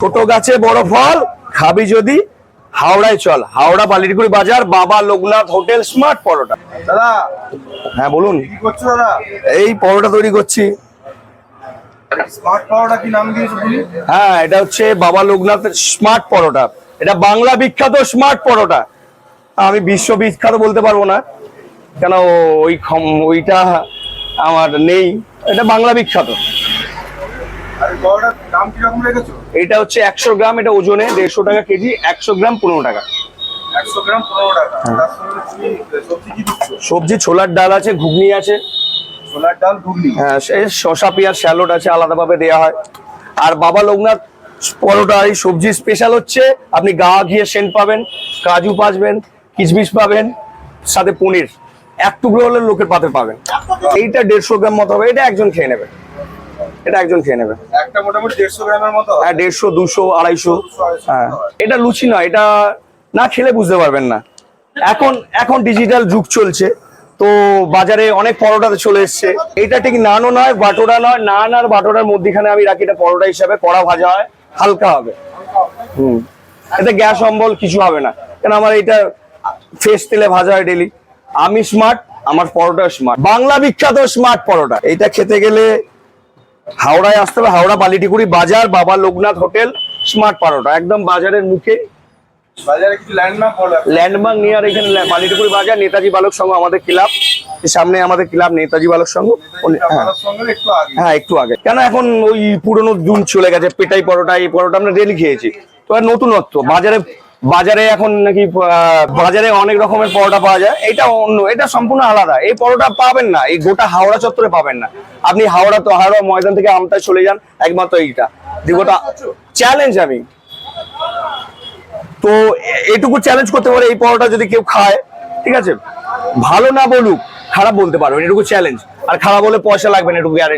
ছোট গাছে বড় ফল, খাবি যদি হাওড়ায় চল। হাওড়া বালিরগুড়ি বাজার, বাবা লোকনাথ হোটেল, স্মার্ট পরোটা। দাদা, হ্যাঁ বলুন। কি করছো দাদা? এই পরোটা তৈরি করছি। স্মার্ট পাওয়াটা কি নাম দিয়েছো তুমি? হ্যাঁ, এটা হচ্ছে বাবা লোকনাথ স্মার্ট পরোটা। এটা বাংলা বিখ্যাত স্মার্ট পরোটা। আমি বিশ্ব বিখ্যাত বলতে পারবো না, কেন ওইটা আমার নেই। এটা বাংলা বিখ্যাত। আর পাওয়াটার দাম কিরকম রেখেছো? এটা হচ্ছে 100 গ্রাম, এটা ওজনে 150 টাকা কেজি। 100 গ্রাম 15 টাকা। 100 গ্রাম 15 টাকা। তার সঙ্গে তুমি সবজি কি দিচ্ছ? সবজি ছোলার ডাল আছে, ঘুগনি আছে। ছোলার ডাল, ঘুগনি। হ্যাঁ, শসা পেঁয়াজ স্যালাড আছে, আলাদাভাবে দেওয়া হয়। আর বাবা লোকনাথ পরোটা এই সবজি স্পেশাল হচ্ছে, আপনি গা ঘিয়ে সেন্ট পাবেন, কাজু পাবেন, কিশমিশ পাবেন, সাথে পনির। এক টুকরো হলে লোকের পাতে পাবেন। এইটা 150 গ্রাম মতো হবে। এটা একজন খেয়ে নেবে। এটা একজন খেয়ে নেবে। একটা মোটামুটি 150 গ্রামের মতো। হ্যাঁ, 150, 200, 250। হ্যাঁ, এটা লুচি নয়, এটা না খেলে বুঝতে পারবেন না। এখন ডিজিটাল যুগ চলছে, তো বাজারে অনেক পরোটাতে চলে এসছে। এটা ঠিক নানও নয়, বাটোরা নয়। নান আর বাটোরার মধ্যখানে আমি রাখি। এটা পরোটা হিসাবে কড়া ভাজা হয়, হালকা হবে। এতে গ্যাস অম্বল কিছু হবে না, কেন আমার এটা ফ্রেশ তেলে ভাজা হয় ডেলি। আমি স্মার্ট, আমার পরোটা স্মার্ট। বাংলা বিখ্যাত স্মার্ট পরোটা। এটা খেতে গেলে হাওড়ায় আসতে হবে। হাওড়া বালিটিকুড়ি বাজার, বাবা লোকনাথ হোটেল, স্মার্ট পরোটা, একদম বাজারের মুখে। বাজারে কিছু ল্যান্ডমার্ক বলা? ল্যান্ডমার্ক নিয়ার এখানে বালিটিকুড়ি বাজার, নেতাজি বালক সংঘ আমাদের ক্লাব। সামনে আমাদের ক্লাব নেতাজি বালক সংঘ। হ্যাঁ, একটু আগে। কেন এখন ওই পুরনো জুন চলে গেছে। পেটাই পরোটা, এই পরোটা আমরা ডেলি খেয়েছি। তো আর নতুনত্ব বাজারে এখন নাকি বাজারে অনেক রকমের পরোটা পাওয়া যায়। এটা অন্য, এটা সম্পূর্ণ আলাদা। এই পরোটা পাবেন না, এই গোটা হাওড়া চত্বরে পাবেন না। আপনি হাওড়া ময়দান থেকে আমতায় চলে যান, একমাত্র এইটা গোটা চ্যালেঞ্জ। আমি তো এটুকু চ্যালেঞ্জ করতে পারে, এই পরোটা যদি কেউ খায়, ঠিক আছে, ভালো না বলুক, খারাপ বলতে পারবেন, এটুকু চ্যালেঞ্জ। আর খারাপ হলে পয়সা লাগবে না, এটুকু গ্যারেন্টি।